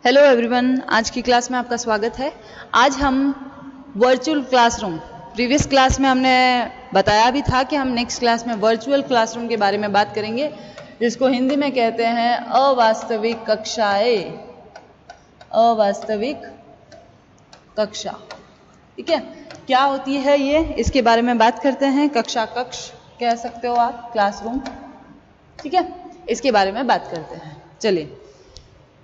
Hello everyone, आज की class में आपका स्वागत है। आज हम वर्चुअल क्लासरूम, प्रीवियस क्लास में हमने बताया भी था कि हम नेक्स्ट क्लास में वर्चुअल क्लासरूम के बारे में बात करेंगे, जिसको हिंदी में कहते हैं अवास्तविक कक्षाएं, अवास्तविक कक्षा। ठीक है, क्या होती है ये, इसके बारे में बात करते हैं। कक्षा, कक्ष कह सकते हो आप, क्लासरूम। ठीक है, इसके बारे में बात करते हैं। चलिए,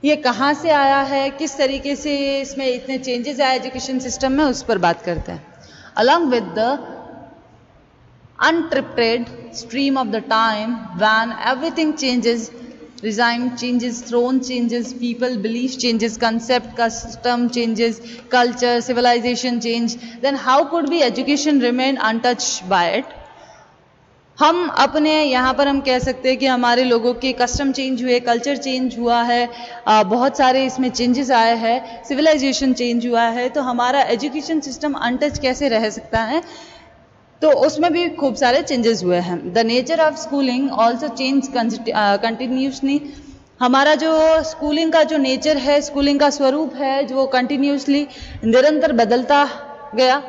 ये कहाँ से आया है, किस तरीके से इसमें इतने चेंजेस आए एजुकेशन सिस्टम में, उस पर बात करते हैं। Along with the uninterrupted stream of the time when everything changes, regime changes, throne changes, people belief changes, concept custom changes, culture civilization change, then how could be education remain untouched by it? हम अपने यहाँ पर हम कह सकते हैं कि हमारे लोगों के कस्टम चेंज हुए, कल्चर चेंज हुआ है, बहुत सारे इसमें चेंजेस आए हैं, सिविलाइजेशन चेंज हुआ है, तो हमारा एजुकेशन सिस्टम अनटच कैसे रह सकता है? तो उसमें भी खूब सारे चेंजेस हुए हैं। The nature of schooling also change continuously. हमारा जो स्कूलिंग का जो नेचर है, स्कूलिंग का स्वरूप है, जो कंटिन्यूसली निरंतर बदलता गया।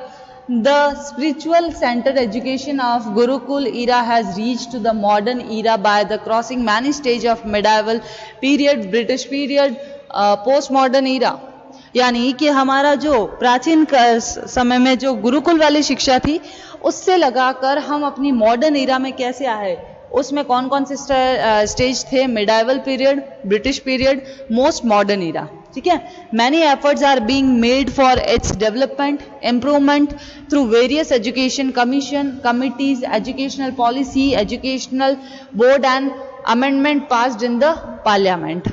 The spiritual centered education of Gurukul era has reached to the modern era by the crossing many stages of medieval period, British period, postmodern era। यानी कि हमारा जो प्राचीन समय में जो गुरुकुल वाली शिक्षा थी, उससे लगाकर हम अपनी मॉडर्न इरा में कैसे आए, उसमें कौन कौन से स्टेज थे? Medieval period, British period, most modern era. ठीक है, many efforts are being made for its development, improvement through various education commission, committees, educational policy, educational board and amendment passed in the parliament.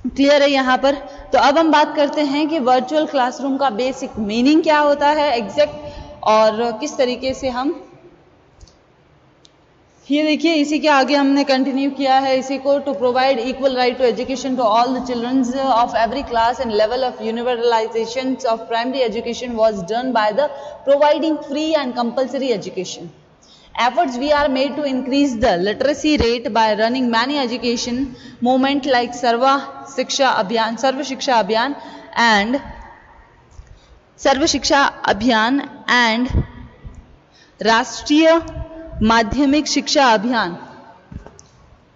Clear है यहाँ पर? तो अब हम बात करते हैं कि वर्चुअल क्लासरूम का बेसिक मीनिंग क्या होता है एग्जैक्ट, और किस तरीके से हम, ये देखिए इसी के आगे हमने कंटिन्यू किया है इसी को। To provide equal right to education to all the childrens of every class and level of universalisation of primary education was done by the providing free and compulsory education. Efforts we are made to increase the literacy rate by running many education movement like Sarva Shiksha Abhiyan and Sarva Shiksha Abhiyan and Rashtriya Madhyamik Shiksha Abhiyan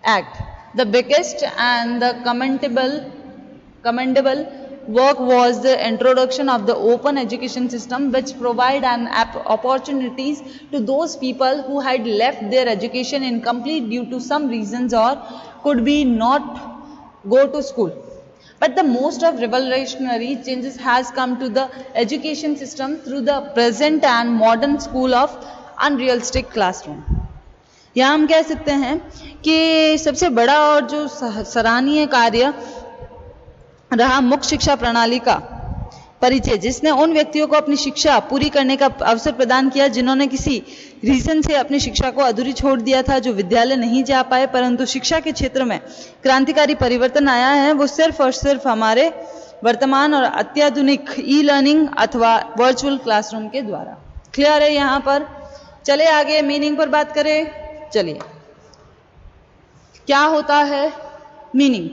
Act. The biggest and the commendable work was the introduction of the open education system, which provide an opportunities to those people who had left their education incomplete due to some reasons or could be not go to school. But the most of revolutionary changes has come to the education system through the present and modern school of unrealistic classroom. यहाँ हम कह सकते हैं कि सबसे बड़ा और जो सराहनीय कार्य रहा मुख्य शिक्षा प्रणाली का परिचय, जिसने उन व्यक्तियों को अपनी शिक्षा पूरी करने का अवसर प्रदान किया जिन्होंने किसी रीजन से अपनी शिक्षा को अधूरी छोड़ दिया था, जो विद्यालय नहीं जा पाए, परंतु शिक्षा के क्षेत्र में क्रांतिकारी परिवर्तन आया है वो सिर्फ और सिर्फ हमारे वर्तमान और अत्याधुनिक ई लर्निंग अथवा वर्चुअल क्लासरूम के द्वारा। क्लियर है यहाँ पर? चले आगे मीनिंग पर बात करें। चलिए, क्या होता है मीनिंग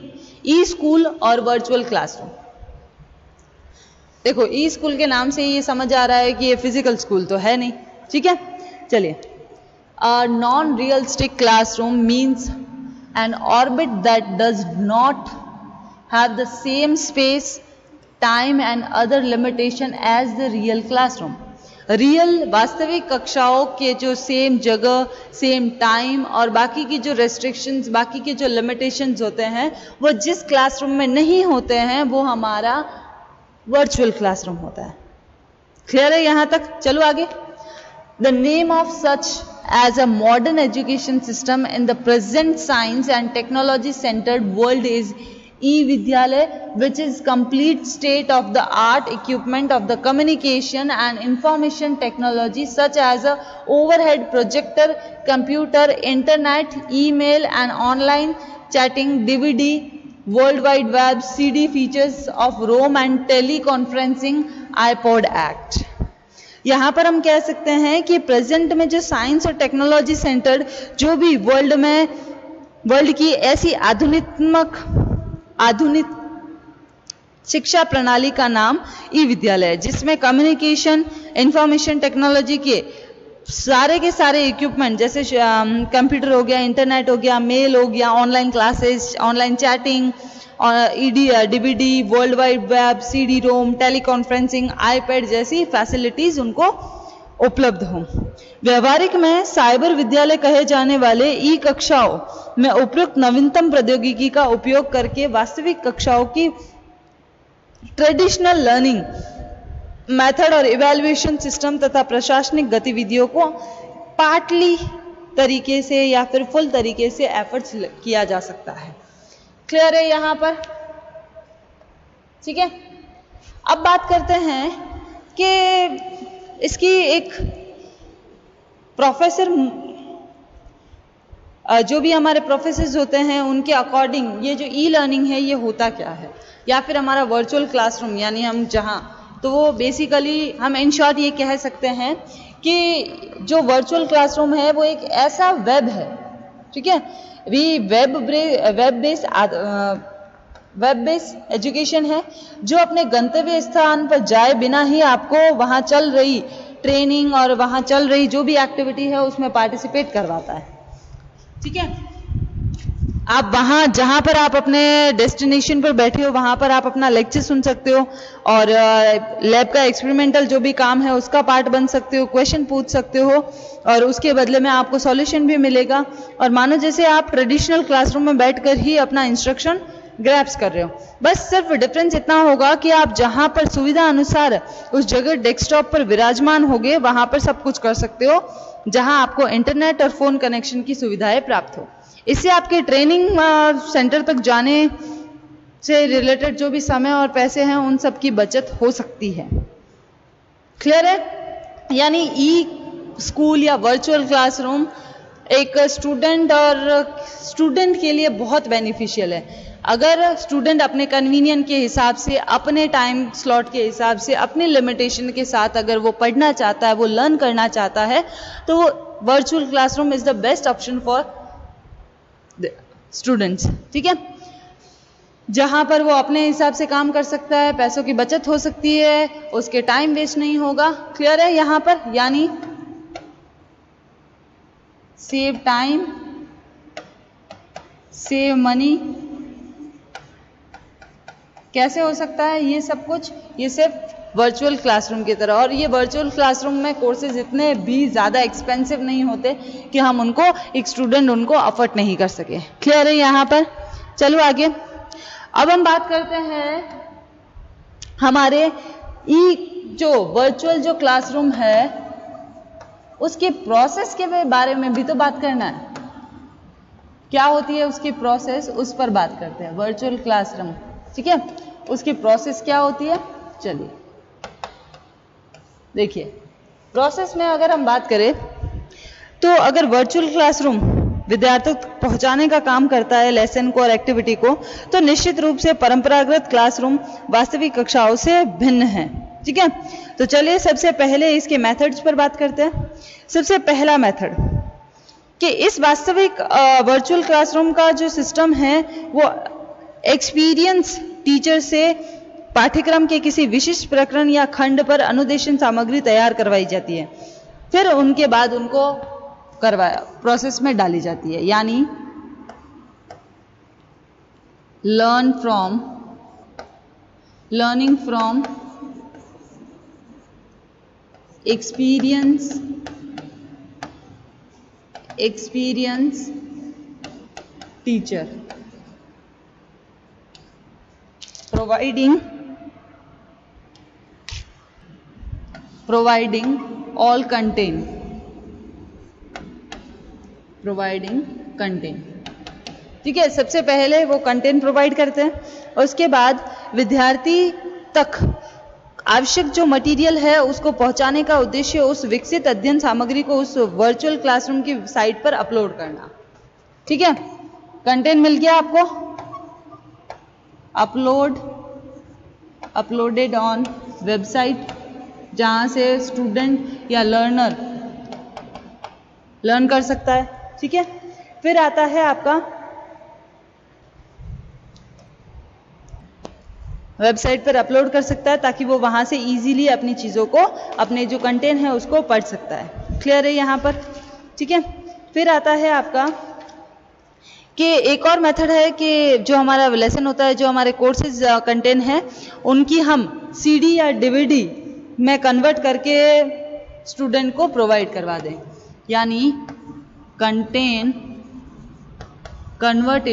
ई स्कूल और वर्चुअल क्लासरूम? देखो, ई स्कूल के नाम से ये समझ आ रहा है कि ये फिजिकल स्कूल तो है नहीं। ठीक है, चलिए, non realistic classroom means an orbit that does not have the same space, time and other limitation as the real classroom. Real वास्तविक कक्षाओं के जो सेम जगह, सेम टाइम और बाकी की जो रेस्ट्रिक्शंस, बाकी के जो लिमिटेशंस होते हैं, वो जिस क्लासरूम में नहीं होते हैं, वो हमारा वर्चुअल क्लासरूम होता है। क्लियर है यहाँ तक? चलो आगे। The name of such as a modern education system in the present science and technology centred world is e-Vidyalaya, which is complete state of the art equipment of the communication and information technology such as a overhead projector, computer, internet, email and online chatting, DVD, World Wide Web, CD features of Rome and teleconferencing, iPod Act। यहाँ पर हम कह सकते हैं कि present में जो science और टेक्नोलॉजी सेंटर जो भी वर्ल्ड की ऐसी आधुनिक शिक्षा प्रणाली का नाम ई विद्यालय है, जिसमें कम्युनिकेशन, इंफॉर्मेशन टेक्नोलॉजी के सारे इक्विपमेंट जैसे कंप्यूटर हो गया, इंटरनेट हो गया, मेल हो गया, online classes, online chatting, DVD, world wide web, CD ROM, teleconferencing, iPad जैसी फैसिलिटीज उनको उपलब्ध हों। व्यवहारिक में साइबर विद्यालय कहे जाने वाले ई कक्षाओं में उपयुक्त नवीनतम प्रौद्योगिकी का उपयोग करके वास्तविक कक्षाओं की ट्रेडिशनल लर्निंग मेथड और इवैल्यूएशन सिस्टम तथा प्रशासनिक गतिविधियों को पार्टली तरीके से या फिर फुल तरीके से एफर्ट्स किया जा सकता है। क्लियर है यहाँ पर? ठीक है, अब बात करते हैं कि इसकी एक प्रोफेसर, जो भी हमारे प्रोफेसर्स होते हैं उनके अकॉर्डिंग ये जो ई लर्निंग है ये होता क्या है, या फिर हमारा वर्चुअल क्लासरूम यानी हम जहाँ, तो वो बेसिकली हम इन शॉर्ट ये कह सकते हैं कि जो वर्चुअल क्लासरूम है वो एक ऐसा वेब है, ठीक है, वेब बेस्ड एजुकेशन है जो अपने गंतव्य स्थान पर जाए बिना ही आपको वहाँ चल रही ट्रेनिंग और वहाँ चल रही जो भी एक्टिविटी है उसमें पार्टिसिपेट करवाता है। ठीक है, आप वहाँ जहाँ पर आप अपने डेस्टिनेशन पर बैठे हो वहाँ पर आप अपना लेक्चर सुन सकते हो और लैब का एक्सपेरिमेंटल जो भी काम है उसका पार्ट बन सकते हो, क्वेश्चन पूछ सकते हो और उसके बदले में आपको सॉल्यूशन भी मिलेगा। और मानो जैसे आप ट्रेडिशनल क्लासरूम में बैठकर ही अपना इंस्ट्रक्शन ग्रैब्स कर रहे हो, बस सिर्फ डिफरेंस इतना होगा कि आप जहाँ पर सुविधा अनुसार उस जगह डेस्कटॉप पर विराजमान होगे वहाँ पर सब कुछ कर सकते हो जहाँ आपको इंटरनेट और फोन कनेक्शन की सुविधाएं प्राप्त हो। इससे आपके ट्रेनिंग सेंटर तक जाने से रिलेटेड जो भी समय और पैसे हैं उन सब की बचत हो सकती है। क्लियर है? यानी ई स्कूल या वर्चुअल क्लासरूम एक स्टूडेंट के लिए बहुत बेनिफिशियल है। अगर स्टूडेंट अपने कन्वीनियंट के हिसाब से, अपने टाइम स्लॉट के हिसाब से, अपने लिमिटेशन के साथ अगर वो पढ़ना चाहता है, वो लर्न करना चाहता है, तो वो virtual classroom is the best option for students. ठीक है, जहां पर वो अपने हिसाब से काम कर सकता है, पैसों की बचत हो सकती है, उसके टाइम वेस्ट नहीं होगा। क्लियर है यहाँ पर? यानी सेव टाइम, सेव मनी। कैसे हो सकता है ये सब कुछ? ये सिर्फ वर्चुअल क्लासरूम की तरह। और ये वर्चुअल क्लासरूम में कोर्सेज इतने भी ज़्यादा एक्सपेंसिव नहीं होते कि हम उनको, एक स्टूडेंट उनको अफोर्ड नहीं कर सके। क्लियर है यहाँ पर? चलो आगे। अब हम बात करते हैं हमारे जो वर्चुअल जो क्लासरूम है उसके प्रोसेस के बारे में भी तो बात करना है। क्या होती है उसकी प्रोसेस, उस पर बात करते हैं। वर्चुअल क्लासरूम, ठीक है, उसकी प्रोसेस क्या होती है? चलिए देखिए, प्रोसेस में अगर हम बात करें तो अगर वर्चुअल क्लासरूम विद्यार्थियों तक पहुंचाने का काम करता है लेसन को और एक्टिविटी को, तो निश्चित रूप से परंपरागत क्लासरूम वास्तविक कक्षाओं से भिन्न है। ठीक है, तो चलिए सबसे पहले इसके मेथड्स पर बात करते हैं। सबसे पहला मेथड कि इस वास्तविक वर्चुअल क्लासरूम का जो सिस्टम है वो एक्सपीरियंस टीचर से पाठ्यक्रम के किसी विशिष्ट प्रकरण या खंड पर अनुदेशन सामग्री तैयार करवाई जाती है, फिर उनके बाद उनको प्रोसेस में डाली जाती है। यानी learning from experience teacher, providing all content, ठीक है। सबसे पहले वो कंटेंट प्रोवाइड करते हैं, उसके बाद विद्यार्थी तक आवश्यक जो मटेरियल है उसको पहुंचाने का उद्देश्य उस विकसित अध्ययन सामग्री को उस वर्चुअल क्लासरूम की साइट पर अपलोड करना। ठीक है, कंटेंट मिल गया आपको, अपलोडेड ऑन वेबसाइट, जहां से स्टूडेंट या लर्नर लर्न कर सकता है। ठीक है, फिर आता है आपका वेबसाइट पर अपलोड कर सकता है ताकि वो वहाँ से इजीली अपनी चीज़ों को, अपने जो कंटेंट है उसको पढ़ सकता है। क्लियर है यहाँ पर? ठीक है। फिर आता है आपका कि एक और मेथड है कि जो हमारा लेसन होता है, जो हमारे कोर्सेज कंटेंट हैं, उनकी हम सीडी या डीवीडी में कन्वर्ट करके स्टूडेंट को प्रोवाइड करवा दें, यानी कंटेंट कन्वर्ट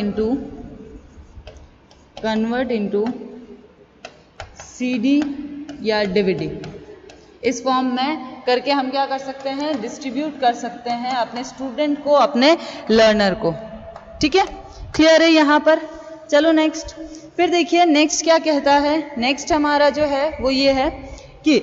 इनटू सीडी या डीवीडी, इस फॉर्म में करके हम क्या कर सकते हैं, डिस्ट्रीब्यूट कर सकते हैं अपने स्टूडेंट को, अपने लर्नर को। ठीक है, क्लियर है यहाँ पर? चलो नेक्स्ट। फिर देखिए नेक्स्ट क्या कहता है। नेक्स्ट हमारा जो है वो ये है कि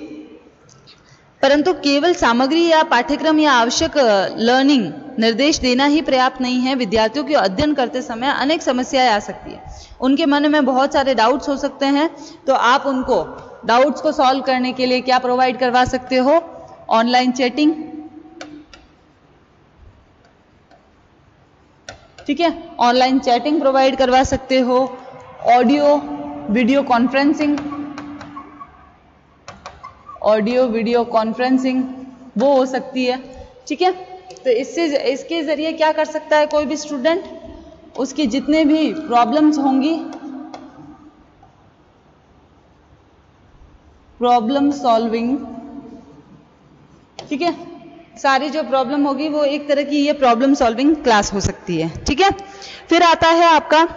परंतु केवल सामग्री या पाठ्यक्रम या आवश्यक लर्निंग निर्देश देना ही पर्याप्त नहीं है। विद्यार्थियों को अध्ययन करते समय अनेक समस्याएं आ सकती है, उनके मन में बहुत सारे डाउट्स हो सकते हैं, तो आप उनको डाउट्स को सॉल्व करने के लिए क्या प्रोवाइड करवा सकते हो, ऑनलाइन चैटिंग। ठीक है, ऑनलाइन चैटिंग प्रोवाइड करवा सकते हो, ऑडियो वीडियो कॉन्फ्रेंसिंग वो हो सकती है। ठीक है, तो इसके जरिए क्या कर सकता है कोई भी स्टूडेंट, उसकी जितने भी प्रॉब्लम्स होंगी, प्रॉब्लम सॉल्विंग, ठीक है, सारी जो प्रॉब्लम होगी वो एक तरह की ये प्रॉब्लम सॉल्विंग क्लास हो सकती है। ठीक है, फिर आता है आपका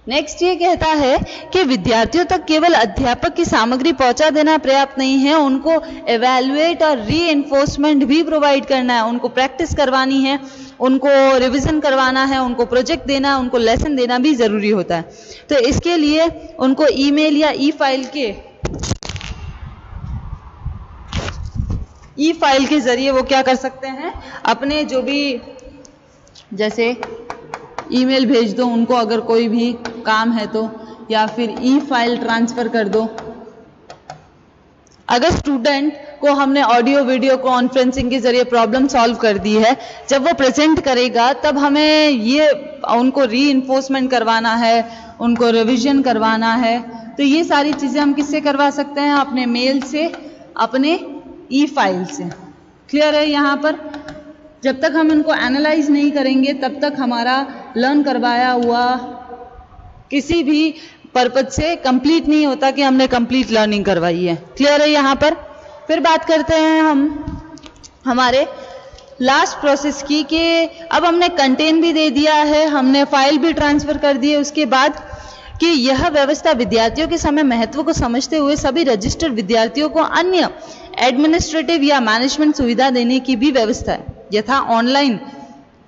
नेक्स्ट ये कहता है कि विद्यार्थियों तक केवल अध्यापक की सामग्री पहुंचा देना पर्याप्त नहीं है, उनको एवेल्युएट और रीइंफोर्समेंट भी प्रोवाइड करना है, उनको प्रैक्टिस करवानी है, उनको रिवीजन करवाना है, उनको प्रोजेक्ट देना है, उनको लेसन देना भी जरूरी होता है। तो इसके लिए उनको ईमेल या ई फाइल के जरिए वो क्या कर सकते हैं, अपने जो भी, जैसे ईमेल भेज दो उनको अगर कोई भी काम है तो, या फिर ई फाइल ट्रांसफर कर दो। अगर स्टूडेंट को हमने ऑडियो वीडियो कॉन्फ्रेंसिंग के जरिए प्रॉब्लम सॉल्व कर दी है, जब वो प्रेजेंट करेगा तब हमें ये उनको रीइंफोर्समेंट करवाना है, उनको रिवीजन करवाना है, तो ये सारी चीजें हम किससे करवा सकते हैं, अपने मेल से, अपने ई फाइल से। क्लियर है यहाँ पर? जब तक हम इनको एनालाइज नहीं करेंगे तब तक हमारा लर्न करवाया हुआ किसी भी पर्पज से कंप्लीट नहीं होता कि हमने कंप्लीट लर्निंग करवाई है। क्लियर है यहाँ पर? फिर बात करते हैं हम हमारे लास्ट प्रोसेस की, कि अब हमने कंटेंट भी दे दिया है, हमने फाइल भी ट्रांसफर कर दी है, उसके बाद कि यह व्यवस्था विद्यार्थियों के समय महत्व को समझते हुए सभी रजिस्टर्ड विद्यार्थियों को अन्य एडमिनिस्ट्रेटिव या मैनेजमेंट सुविधा देने की भी व्यवस्था है, यथा ऑनलाइन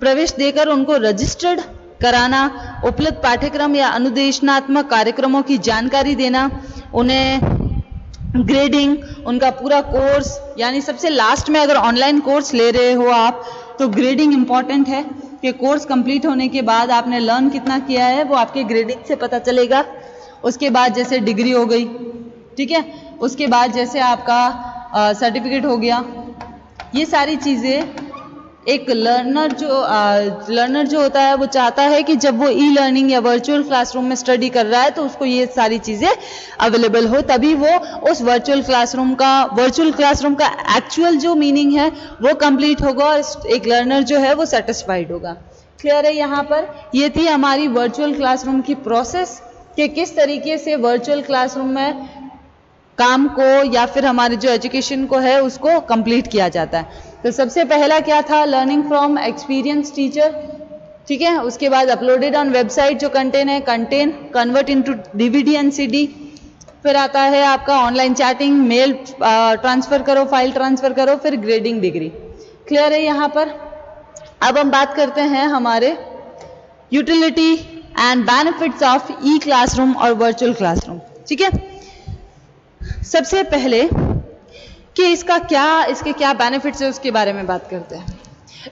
प्रवेश देकर उनको रजिस्टर्ड कराना, उपलब्ध पाठ्यक्रम या अनुदेशनात्मक कार्यक्रमों की जानकारी देना, उन्हें ग्रेडिंग, उनका पूरा कोर्स, यानी सबसे लास्ट में अगर ऑनलाइन कोर्स ले रहे हो आप तो ग्रेडिंग इंपॉर्टेंट है कि कोर्स कंप्लीट होने के बाद आपने लर्न कितना किया है वो आपके ग्रेडिंग से पता चलेगा। उसके बाद जैसे डिग्री हो गई, ठीक है, उसके बाद जैसे आपका सर्टिफिकेट हो गया, ये सारी चीज़ें एक लर्नर जो होता है वो चाहता है कि जब वो ई लर्निंग या वर्चुअल क्लासरूम में स्टडी कर रहा है तो उसको ये सारी चीज़ें अवेलेबल हो, तभी वो उस वर्चुअल क्लासरूम का एक्चुअल जो मीनिंग है वो कंप्लीट होगा और एक लर्नर जो है वो सेटिस्फाइड होगा। क्लियर है यहाँ पर? ये थी हमारी वर्चुअल क्लासरूम की प्रोसेस कि किस तरीके से वर्चुअल क्लासरूम में काम को या फिर हमारे जो एजुकेशन को है उसको कंप्लीट किया जाता है। तो सबसे पहला क्या था, लर्निंग फ्रॉम एक्सपीरियंस टीचर, ठीक है। उसके बाद अपलोडेड ऑन वेबसाइट जो content convert into DVD and CD. फिर आता है आपका ऑनलाइन चैटिंग, मेल ट्रांसफर करो, फाइल ट्रांसफर करो, फिर ग्रेडिंग डिग्री। क्लियर है यहाँ पर? अब हम बात करते हैं हमारे utility and benefits of E classroom और वर्चुअल क्लासरूम, ठीक है। सबसे पहले कि इसके क्या बेनिफिट्स है उसके बारे में बात करते हैं।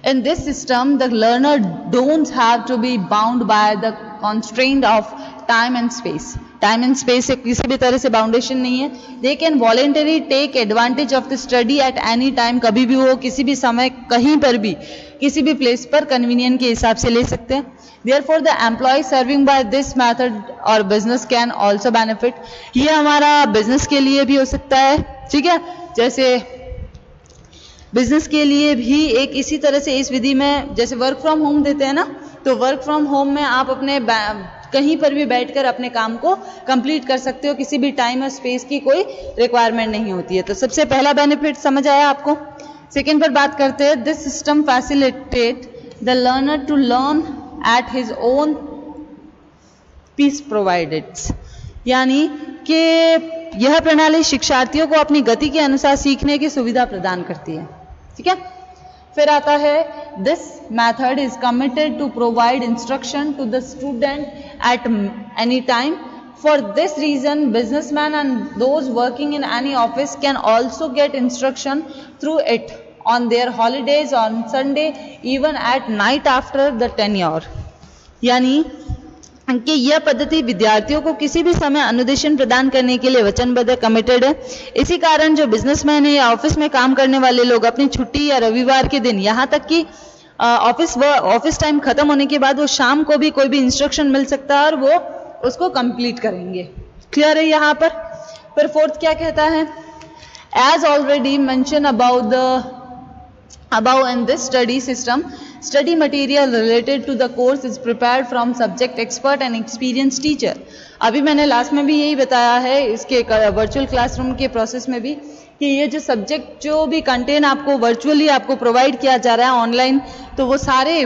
In this system, the learner don't have to be bound by the constraint of time and space. Time and space से किसी भी तरह से बाउंडेशन नहीं है. They can voluntary take advantage of the study at any time, कभी भी हो, किसी भी समय, कहीं पर भी, किसी भी प्लेस पर कन्वीनियंट के हिसाब से ले सकते हैं. Therefore, the employee serving by this method or business can also benefit. ये हमारा बिजनेस के लिए भी हो सकता है, ठीक है. जैसे बिजनेस के लिए भी एक इसी तरह से इस विधि में, जैसे वर्क फ्रॉम होम देते हैं ना, तो वर्क फ्रॉम होम में आप अपने कहीं पर भी बैठकर अपने काम को कंप्लीट कर सकते हो, किसी भी टाइम और स्पेस की कोई रिक्वायरमेंट नहीं होती है. तो सबसे पहला बेनिफिट समझ आया आपको. सेकेंड पर बात करते हैं. This system facilitate the learner to learn at his own pace provided, यानी कि यह प्रणाली शिक्षार्थियों को अपनी गति के अनुसार सीखने की सुविधा प्रदान करती है, ठीक है. फिर आता है this method is committed to provide instruction to the student at any time. For this reason businessman and those working in any office can also get instruction through it on their holidays, on Sunday, even at night after the 10 hour. यानी कि यह पद्धति विद्यार्थियों को किसी भी समय अनुदेशन प्रदान करने के लिए वचनबद्ध, कमिटेड है. इसी कारण जो बिजनेसमैन है या ऑफिस में काम करने वाले लोग अपनी छुट्टी या रविवार के दिन, यहाँ तक कि ऑफिस टाइम खत्म होने के बाद वो शाम को भी कोई भी इंस्ट्रक्शन मिल सकता है और वो उसको कंप्लीट करेंगे. क्लियर है यहाँ पर. फिर फोर्थ क्या कहता है. As already mention above in this study system, study material related to the course is prepared from subject expert and experienced teacher. अभी मैंने लास्ट में भी यही बताया है इसके वर्चुअल क्लासरूम के प्रोसेस में भी, कि ये जो सब्जेक्ट, जो भी कंटेंट आपको वर्चुअली आपको प्रोवाइड किया जा रहा है ऑनलाइन, तो वो सारे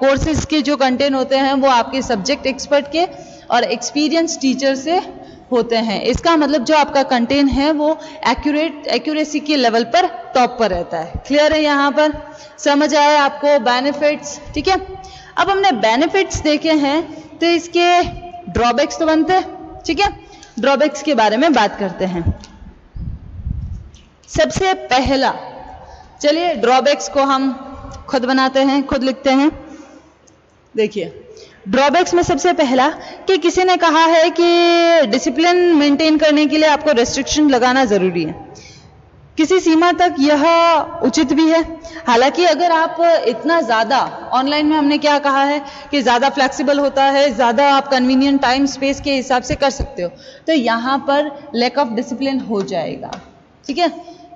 कोर्सेज के जो कंटेंट होते हैं वो आपके सब्जेक्ट एक्सपर्ट के और एक्सपीरियंस टीचर से होते हैं. इसका मतलब जो आपका कंटेंट है वो एक्यूरेसी के लेवल पर टॉप पर रहता है. क्लियर है यहाँ पर. समझ आए आपको बेनिफिट्स, ठीक है. अब हमने बेनिफिट्स देखे हैं तो इसके ड्रॉबैक्स तो बनते हैं, ठीक है. ड्रॉबैक्स के बारे में बात करते हैं. सबसे पहला, चलिए ड्रॉबैक्स को हम खुद बनाते हैं, खुद लिखते हैं. देखिए ड्रॉबैक्स में सबसे पहला कि किसी ने कहा है कि डिसिप्लिन मेंटेन करने के लिए आपको रेस्ट्रिक्शन लगाना जरूरी है. किसी सीमा तक यह उचित भी है. हालांकि अगर आप इतना ज़्यादा, ऑनलाइन में हमने क्या कहा है कि ज़्यादा फ्लेक्सिबल होता है, ज़्यादा आप कन्वीनियंट टाइम स्पेस के हिसाब से कर सकते हो, तो यहाँ पर लैक ऑफ डिसिप्लिन हो जाएगा, ठीक है.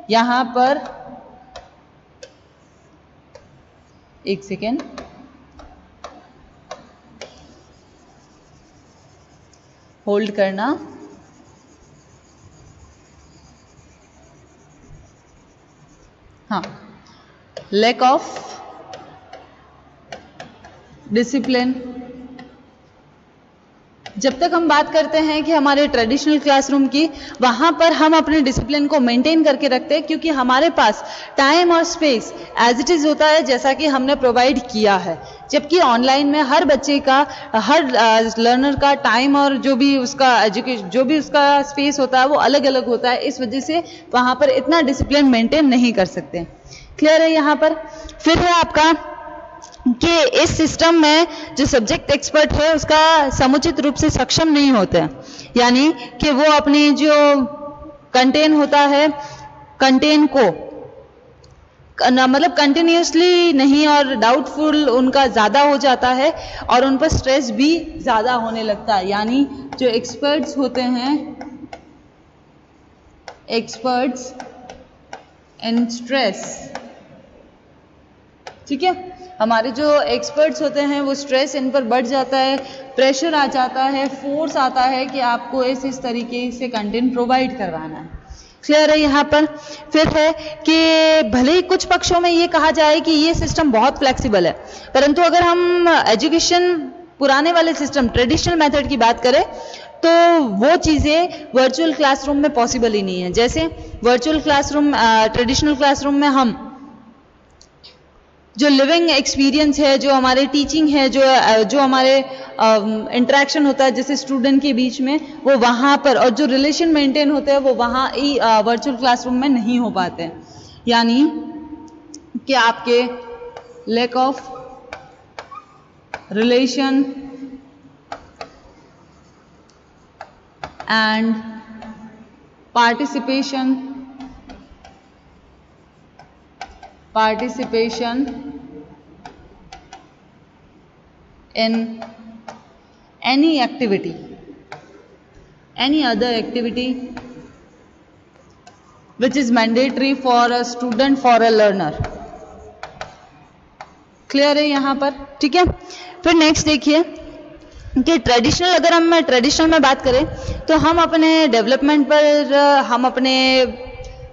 यहाँ पर एक सेकेंड, होल्ड करना. हाँ, लैक ऑफ डिसिप्लिन. जब तक हम बात करते हैं कि हमारे ट्रेडिशनल क्लासरूम की, वहाँ पर हम अपने डिसिप्लिन को मेंटेन करके रखते हैं, क्योंकि हमारे पास टाइम और स्पेस एज इट इज़ होता है जैसा कि हमने प्रोवाइड किया है. जबकि ऑनलाइन में हर बच्चे का, हर लर्नर का टाइम और जो भी उसका एजुकेशन, जो भी उसका स्पेस होता है वो अलग अलग होता है. इस वजह से वहाँ पर इतना डिसिप्लिन मेंटेन नहीं कर सकते. क्लियर है यहाँ पर. फिर है आपका कि इस सिस्टम में जो सब्जेक्ट एक्सपर्ट है उसका समुचित रूप से सक्षम नहीं होते हैं, यानी कि वो अपनी जो कंटेंट होता है, कंटेंट को मतलब कंटिन्यूसली नहीं, और डाउटफुल उनका ज़्यादा हो जाता है और उन पर स्ट्रेस भी ज़्यादा होने लगता है. यानी जो एक्सपर्ट्स होते हैं, एक्सपर्ट्स इन स्ट्रेस, ठीक है. हमारे जो एक्सपर्ट्स होते हैं वो स्ट्रेस इन पर बढ़ जाता है, प्रेशर आ जाता है, फोर्स आता है कि आपको इस तरीके से कंटेंट प्रोवाइड करवाना है. क्लियर है यहाँ पर. फिर है कि भले ही कुछ पक्षों में ये कहा जाए कि ये सिस्टम बहुत फ्लेक्सिबल है, परंतु अगर हम एजुकेशन पुराने वाले सिस्टम, ट्रेडिशनल मेथड की बात करें, तो वो चीज़ें वर्चुअल क्लासरूम में पॉसिबल ही नहीं है. जैसे वर्चुअल क्लासरूम, ट्रेडिशनल क्लासरूम में हम जो लिविंग एक्सपीरियंस है, जो हमारे टीचिंग है, जो हमारे इंटरेक्शन होता है जैसे स्टूडेंट के बीच में, वो वहाँ पर, और जो रिलेशन मेंटेन होते हैं वो वहाँ ही वर्चुअल क्लासरूम में नहीं हो पाते हैं. यानी कि आपके lack of relation and participation in any other activity which is mandatory for a student, for a learner. Clear है यहाँ पर? ठीक है। फिर नेक्स्ट देखिए कि ट्रेडिशनल, अगर हम ट्रेडिशनल में बात करें तो हम अपने डेवलपमेंट पर, हम अपने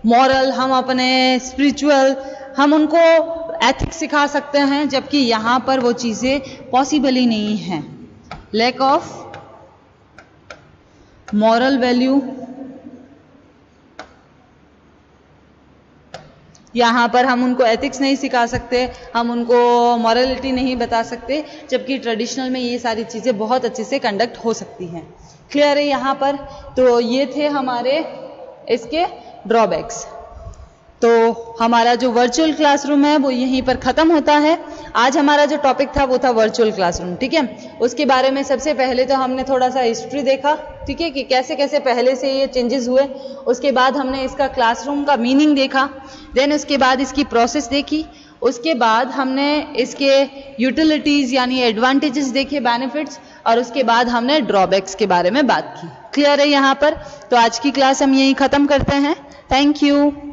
मॉरल, हम अपने स्पिरिचुअल, हम उनको एथिक्स सिखा सकते हैं, जबकि यहाँ पर वो चीज़ें पॉसिबल ही नहीं हैं। लैक ऑफ मॉरल वैल्यू, यहाँ पर हम उनको एथिक्स नहीं सिखा सकते, हम उनको मॉरलिटी नहीं बता सकते, जबकि ट्रेडिशनल में ये सारी चीज़ें बहुत अच्छे से कंडक्ट हो सकती हैं। क्लियर है यहाँ पर? तो ये थे हमारे इसके ड्रॉबैक्स। तो हमारा जो वर्चुअल क्लासरूम है वो यहीं पर ख़त्म होता है। आज हमारा जो टॉपिक था वो था वर्चुअल क्लासरूम, ठीक है। उसके बारे में सबसे पहले तो हमने थोड़ा सा हिस्ट्री देखा, ठीक है, कि कैसे कैसे पहले से ये चेंजेस हुए। उसके बाद हमने इसका क्लासरूम का मीनिंग देखा, देन उसके बाद इसकी प्रोसेस देखी, उसके बाद हमने इसके यूटिलिटीज़ यानी एडवांटेजेस देखे, बेनिफिट्स, और उसके बाद हमने ड्रॉबैक्स के बारे में बात की। क्लियर है यहाँ पर? तो आज की क्लास हम यहीं ख़त्म करते हैं। Thank you.